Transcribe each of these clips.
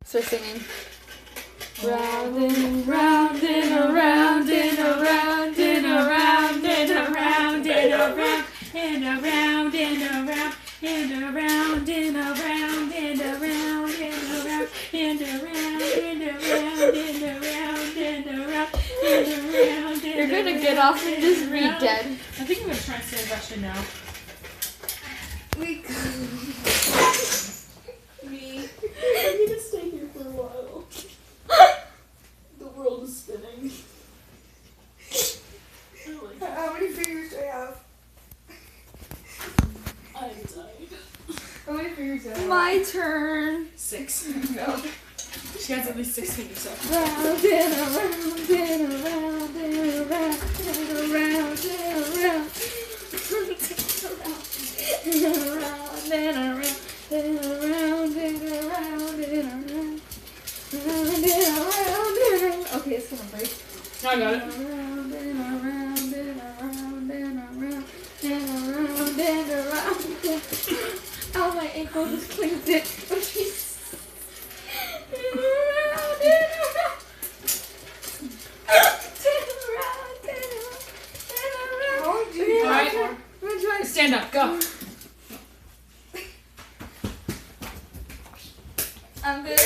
Start singing. Round and round and around and around and around and around and around and around and around and around and around and around and around and around and around and around and around and around. You're gonna get off and just read dead. I think I'm gonna try and stand Russian now. Me. I need to stay here for a while. The world is spinning. How many fingers do I have? I'm tired. How many fingers do I have? My turn. 6. No. She has at least 6 fingers. So. Round and around and around and around and around and around. And around and around and around and around and around. Round and around and around. Okay, it's gonna break. I got it. Around and around and around and around and around and around. Oh, my ankle just cleans it. Oh, jeez. And around and around. And around and around. How do you Alright. I'm trying to Stand up. Go. I'm good.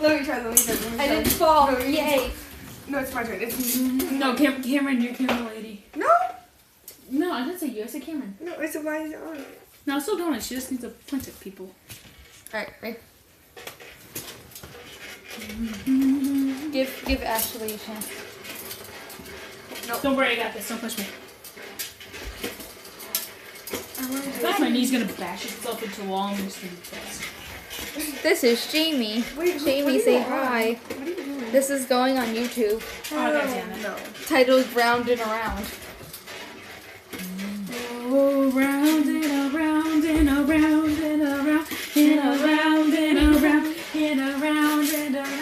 Let me try. I didn't fall. Yay. No, it's my turn. It's No, Cameron, you're camera lady. no, No, I didn't say you. I said Cameron. no. It's mine on it. No, I'm still doing it. She just needs to point at people. Alright, ready? Give Ashley a chance. Don't worry, I got this. Don't push me. I feel like my knee's gonna bash itself into the wall and I'm just gonna be pissed. This is Jamie. Wait, Jamie, say hi. What are you doing? This is going on YouTube. Oh, God damn it. No. Titled Round and Around.